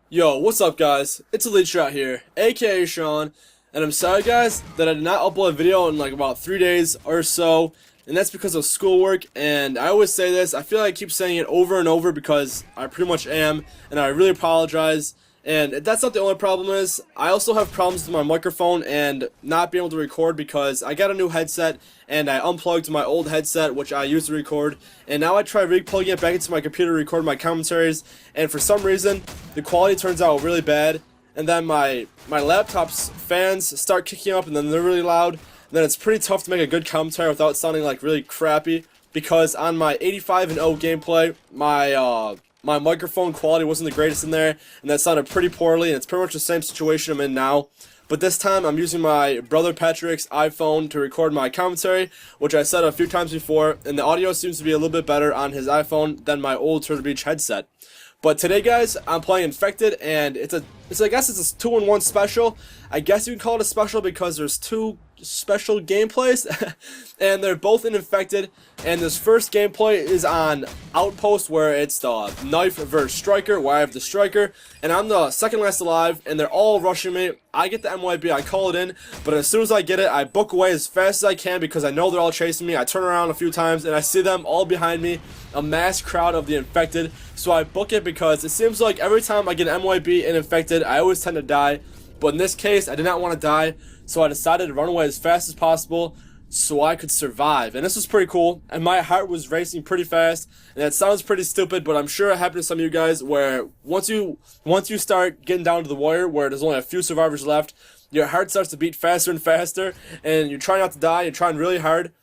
Yo, what's up guys? It's ELiTESHOT here, aka Sean, and I'm sorry guys that I did not upload a video in like about 3 days or so, and that's because of schoolwork. And I always say this, I feel like I keep saying it over and over because I pretty much am, and I really apologize. And that's not the only problem. Is I also have problems with my microphone and not being able to record because I got a new headset and I unplugged my old headset which I used to record, and now I try re-plugging it back into my computer to record my commentaries, and for some reason the quality turns out really bad, and then my laptop's fans start kicking up and then they're really loud, and then it's pretty tough to make a good commentary without sounding like really crappy, because on my 85 and 0 gameplay my microphone quality wasn't the greatest in there, and that sounded pretty poorly, and it's pretty much the same situation I'm in now. But this time I'm using my brother Patrick's iPhone to record my commentary, which I said a few times before, and the audio seems to be a little bit better on his iPhone than my old Turtle Beach headset. But today guys, I'm playing Infected, and I guess it's a 2-in-1 special. I guess you can call it a special because there's two special gameplays and they're both in Infected. And this first gameplay is on Outpost, where it's the knife versus striker, where I have the striker and I'm the second last alive, and they're all rushing me. I get the M.O.A.B, I call it in, but as soon as I get it, I book away as fast as I can because I know they're all chasing me. I turn around a few times and I see them all behind me, a mass crowd of the Infected, so I book it because it seems like every time I get an M.O.A.B in Infected, I always tend to die. But in this case, I did not want to die, so I decided to run away as fast as possible so I could survive. And this was pretty cool, and my heart was racing pretty fast, and that sounds pretty stupid, but I'm sure it happened to some of you guys, where once you start getting down to the wire where there's only a few survivors left, your heart starts to beat faster and faster, and you try not to die, you're trying really hard.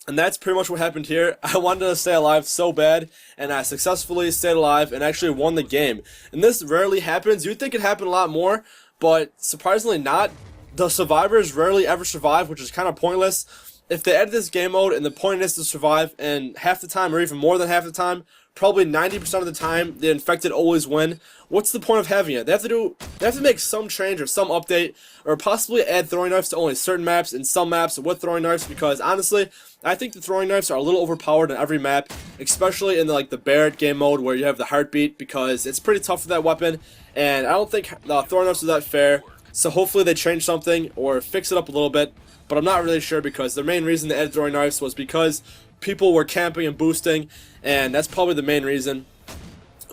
And that's pretty much what happened here. I wanted to stay alive so bad, and I successfully stayed alive and actually won the game. And this rarely happens. You'd think it happened a lot more, but surprisingly not. The survivors rarely ever survive, which is kind of pointless. If they added this game mode and the point is to survive, and half the time, or even more than half the time, probably 90% of the time, the Infected always win, what's the point of having it? They have to make some change or some update, or possibly add throwing knives to only certain maps and some maps with throwing knives, because honestly, I think the throwing knives are a little overpowered on every map, especially in the Barrett game mode where you have the heartbeat, because it's pretty tough for that weapon, and I don't think the throwing knives are that fair. So hopefully they change something or fix it up a little bit, but I'm not really sure, because the main reason they added throwing knives was because people were camping and boosting, and that's probably the main reason.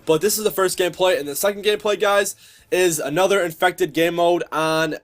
But this is the first gameplay, and the second gameplay, guys, is another Infected game mode on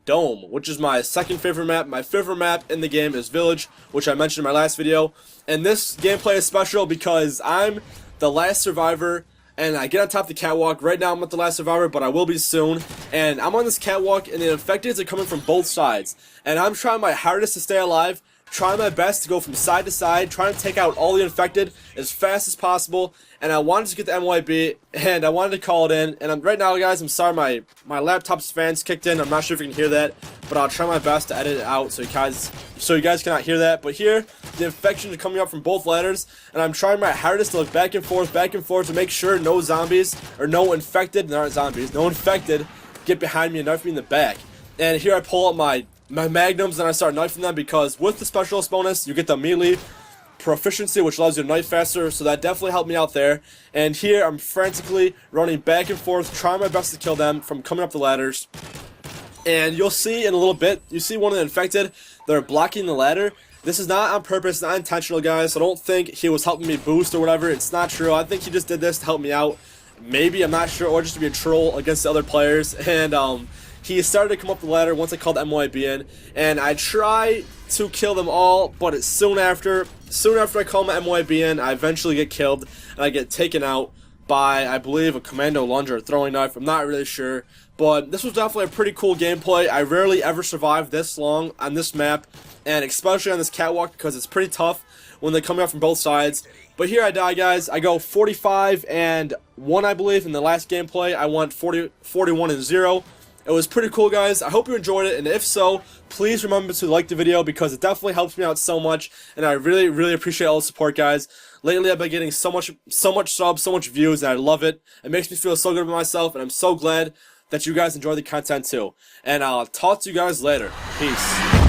Dome, which is my second favorite map. My favorite map in the game is Village, which I mentioned in my last video, and this gameplay is special because I'm the last survivor, and I get on top of the catwalk. Right now I'm not the last survivor, but I will be soon. And I'm on this catwalk, and the Infecteds are coming from both sides. And I'm trying my hardest to stay alive, trying my best to go from side to side, trying to take out all the Infected as fast as possible. And I wanted to get the M.O.A.B, and I wanted to call it in. And right now, guys, I'm sorry my laptop's fans kicked in. I'm not sure if you can hear that, but I'll try my best to edit it out so you guys cannot hear that. But here, the Infections are coming up from both ladders, and I'm trying my hardest to look back and forth to make sure no zombies, or no Infected, there aren't zombies, no Infected get behind me and knife me in the back. And here I pull up my magnums and I start knifing them, because with the specialist bonus, you get the melee proficiency, which allows you to knife faster, so that definitely helped me out there. And here I'm frantically running back and forth, trying my best to kill them from coming up the ladders. And you'll see in a little bit, you see one of the Infected, they're blocking the ladder. This is not on purpose, not intentional, guys, so don't think he was helping me boost or whatever. It's not true. I think he just did this to help me out. Maybe, I'm not sure, or just to be a troll against the other players. And he started to come up the ladder once I called M.O.A.B in, and I try to kill them all, but it's soon after I call my M.O.A.B in, I eventually get killed, and I get taken out by, I believe, a commando lunge or a throwing knife. I'm not really sure, but this was definitely a pretty cool gameplay. I rarely ever survive this long on this map, and especially on this catwalk, because it's pretty tough when they come out from both sides. But here I die, guys. I go 45 and 1, I believe. In the last gameplay, I went 41 and 0. It was pretty cool, guys. I hope you enjoyed it, and if so, please remember to like the video, because it definitely helps me out so much, and I really, really appreciate all the support, guys. Lately, I've been getting so much subs, so much views, and I love it. It makes me feel so good about myself, and I'm so glad that you guys enjoy the content too. And I'll talk to you guys later. Peace.